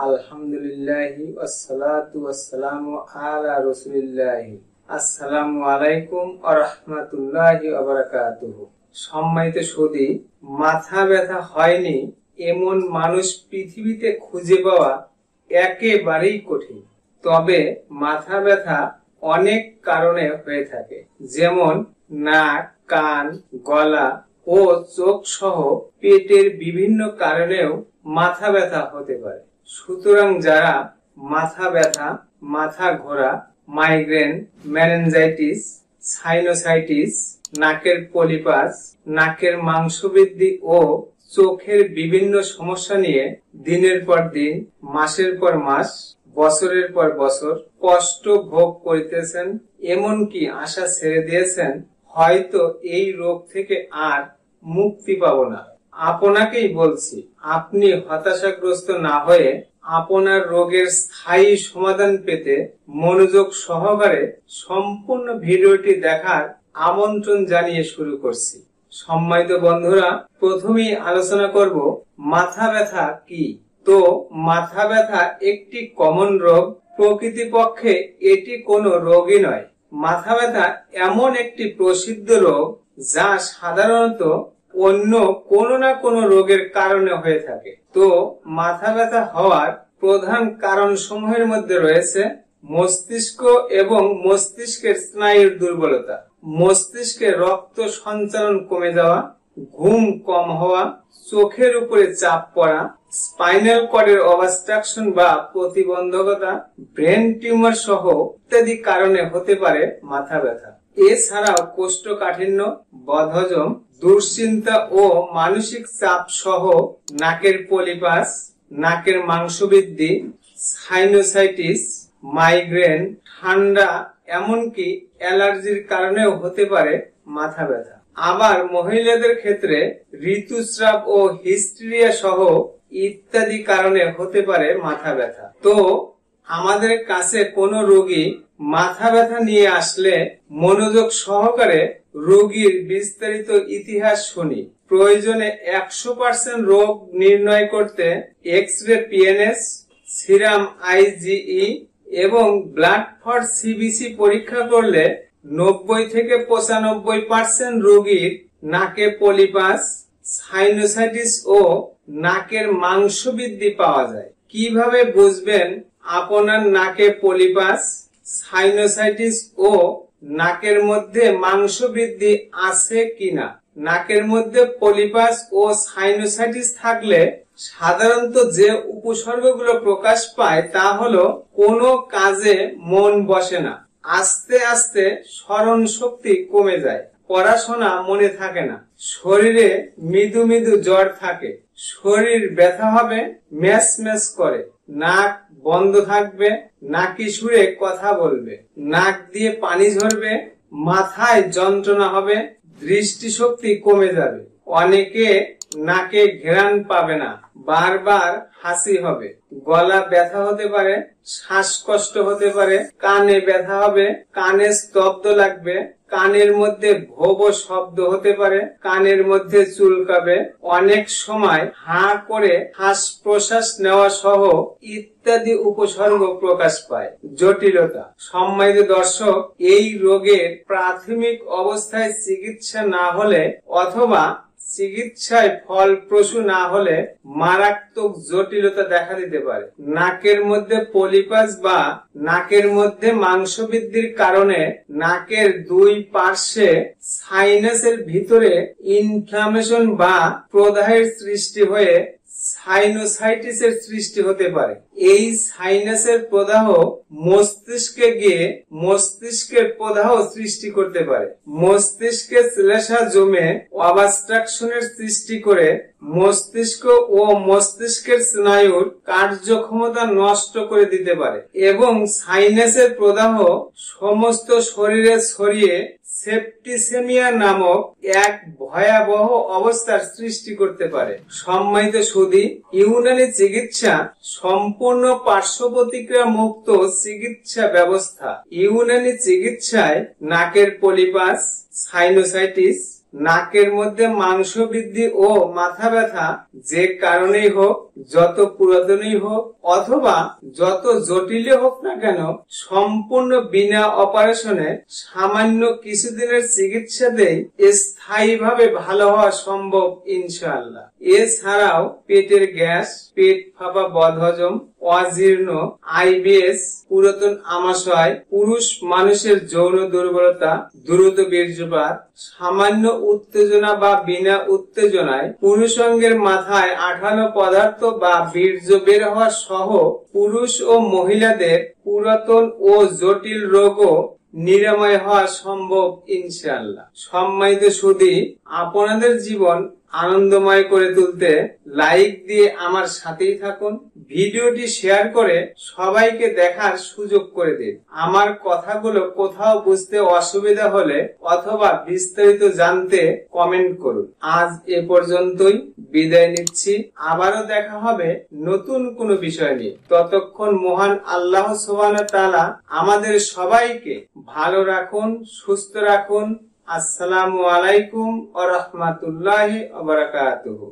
আলহামদুলিল্লাহি ওয়াসসালাতু ওয়াসসালামু আলা রাসূলিল্লাহি। আসসালামু আলাইকুম ওয়া রাহমাতুল্লাহি ওয়া বারাকাতুহু। সম্মানিত সুধী, মাথা ব্যথা হয়নি এমন মানুষ পৃথিবীতে খুঁজে পাওয়া একেবারেই কঠিন। তবে মাথা ব্যথা অনেক কারণে হয়ে থাকে, যেমন নাক, কান, গলা ও চোখ সহ পেটের বিভিন্ন কারণেও মাথা ব্যথা হতে পারে। সুতরাং যারা মাথা ব্যথা, মাথা ঘোরা, মাইগ্রেন, মেনিনজাইটিস, সাইনোসাইটিস, নাকের পলিপাস, নাকের মাংসবৃদ্ধি ও চোখের বিভিন্ন সমস্যা নিয়ে দিনের পর দিন, মাসের পর মাস, বছরের পর বছর কষ্ট ভোগ করিতেছেন, এমনকি আশা ছেড়ে দিয়েছেন হয়তো এই রোগ থেকে আর মুক্তি পাবো না, আপনাকেই বলছি, আপনি হতাশাগ্রস্ত না হয়ে আপনার রোগের স্থায়ী সমাধান পেতে মনোযোগ সহকারে সম্পূর্ণ ভিডিওটি দেখার আমন্ত্রণ জানিয়ে শুরু করছি। সম্মানিত বন্ধুরা, প্রথমেই আলোচনা করব মাথা ব্যথা কি। তো মাথা ব্যথা একটি কমন রোগ। প্রকৃতপক্ষে এটি কোনো রোগই নয়। মাথা ব্যথা এমন একটি প্রসিদ্ধ রোগ যা সাধারণত অন্য কোনো না কোনো রোগের কারণে হয়ে থাকে। তো মাথা ব্যথা হওয়ার প্রধান কারণ সমূহের মধ্যে রয়েছে মস্তিষ্ক এবং মস্তিষ্কের স্নায়ুর দুর্বলতা, মস্তিষ্কে রক্ত সঞ্চালন কমে যাওয়া, ঘুম কম হওয়া, চোখের উপরে চাপ পড়া, স্পাইনাল কর্ডের অবস্ট্রাকশন বা প্রতিবন্ধকতা, ব্রেন টিউমার সহ ইত্যাদি কারণে হতে পারে মাথা ব্যথা। এছাড়াও কোষ্ঠকাঠিন্য, বদহজম, দুশ্চিন্তা ও মানসিক চাপ সহ নাকের পলিপাস, নাকের মাংসবৃদ্ধি, সাইনোসাইটিস, মাইগ্রেন, ঠান্ডা, এমনকি অ্যালার্জির কারণেও হতে পারে মাথা ব্যথা। আবার মহিলাদের ক্ষেত্রে ঋতুস্রাব ও হিস্টেরিয়া সহ ইত্যাদি কারণে হতে পারে মাথা ব্যথা। তো আমাদের কাছে কোনো রোগী মাথা ব্যথা নিয়ে আসলে মনোযোগ সহকারে রোগীর বিস্তারিত ইতিহাস শুনি। প্রয়োজনে 100% রোগ নির্ণয় করতে এক্স-রে পিএনএস, সিরাম আইজিই এবং ব্লাড ফর সিবিসি পরীক্ষা করলে 90 থেকে 95% রোগীর নাকে পলিপাস, সাইনোসাইটিস ও নাকের মাংসবৃদ্ধি পাওয়া যায়। কিভাবে বুঝবেন আপনার নাকে পলিপাস, সাইনোসাইটিস ও নাকের মধ্যে মাংসবৃদ্ধি আছে কিনা? নাকের মধ্যে পলিপাস ও সাইনোসাইটিস থাকলে সাধারণত যে উপসর্গগুলো প্রকাশ পায় তা হলো কোনো কাজে মন বসে না, আস্তে আস্তে স্মরণ শক্তি কমে যায়, পড়াশোনা মনে থাকে না, শরীরে মৃদু মৃদু জ্বর থাকে, শরীর ব্যথা হবে, ম্যাচ ম্যাচ করে, নাক বন্ধ থাকবে, নাকি সুরে কথা বলবে, নাক দিয়ে পানি ঝরবে, মাথায় যন্ত্রণা হবে, দৃষ্টিশক্তি কমে যাবে, অনেকে নাকে ঘ্রাণ পাবে না, বারবার হাসি হবে, গলা ব্যথা হতে পারে, শ্বাসকষ্ট হতে পারে, কানে ব্যথা হবে, কানে স্তব্ধ লাগবে, কানের মধ্যে ভো ভো শব্দ হতে পারে, কানের মধ্যে চুলকাবে, অনেক সময় হাঁ করে শ্বাস প্রশ্বাস নেওয়া সহ ইত্যাদি উপসর্গ প্রকাশ পায়। জটিলতা। সম্মানিত দর্শক, এই রোগের প্রাথমিক অবস্থায় চিকিৎসা না হলে অথবা চিকিৎসায় ফলপ্রসূ না হলে মারাত্মক জটিলতা দেখা দিতে পারে। নাকের মধ্যে পলিপাস বা নাকের মধ্যে মাংসবৃদ্ধির কারণে নাকের দুই পার্শ্বে সাইনাসের ভিতরে ইনফ্লামেশন বা প্রদাহের সৃষ্টি হয়ে সাইনোসাইটিসের সৃষ্টি হতে পারে। এই সাইনাসের প্রদাহ মস্তিষ্কে গিয়ে মস্তিষ্কের প্রদাহ সৃষ্টি করতে পারে। মস্তিষ্কে শ্লেষ্মা জমে অবস্ট্রাকশনের সৃষ্টি করে মস্তিষ্ক ও মস্তিষ্কের স্নায়ুর কার্যক্ষমতা নষ্ট করে দিতে পারে এবং সাইনাসের প্রদাহ সমস্ত শরীরে ছড়িয়ে সেপ্টিসেমিয়া নামক এক ভয়াবহ অবস্থার সৃষ্টি করতে পারে। সম্মানিত সুধী, ইউনানি চিকিৎসা সম্পূর্ণ পার্শ্ব প্রতিক্রিয়া মুক্ত চিকিৎসা ব্যবস্থা। ইউনানি চিকিৎসায় নাকের পলিপাস, সাইনোসাইটিস, নাকের মধ্যে মাংস বৃদ্ধি ও মাথা ব্যথা যে কারণেই হোক, যত পুরাতনই হোক অথবা যত জটিলই হোক না কেন, সম্পূর্ণ বিনা অপারেশনে সামান্য কিছুদিনের চিকিৎসাতেই স্থায়ীভাবে ভালো হওয়া সম্ভব ইনশাআল্লাহ। এছাড়াও পেটের গ্যাস, পেট ফাঁপা, বদহজম, অজীর্ণ, আইবিএস, পুরাতন আমাশয়, পুরুষ মানুষের যৌন দুর্বলতা, দ্রুত বীর্যপাত, সামান্য উত্তেজনা বা বিনা উত্তেজনায় পুরুষাঙ্গের মাথায় আঠালো পদার্থ বা বীর্য বের হওয়া সহ পুরুষ ও মহিলাদের পুরাতন ও জটিল রোগও নিরাময় হওয়া সম্ভব ইনশাআল্লাহ। সম্মানিত সুধী, আপনাদের জীবন আনন্দময় করে তুলতে লাইক দিয়ে আমার সাথেই থাকুন, ভিডিওটি শেয়ার করে সবাইকে দেখার সুযোগ করে দিন। আমার কথাগুলো কোথাও বুঝতে অসুবিধা হলে অথবা বিস্তারিত জানতে কমেন্ট করুন। আজ এ পর্যন্তই, বিদায় নিচ্ছি। আবারও দেখা হবে নতুন কোনো বিষয় নিয়ে। ততক্ষণ মহান আল্লাহ সুবহানাহু ওয়া তাআলা আমাদের সবাইকে ভালো রাখুন, সুস্থ রাখুন। আসসালামু আলাইকুম ওয়া রাহমাতুল্লাহি ওয়া বারাকাতুহু।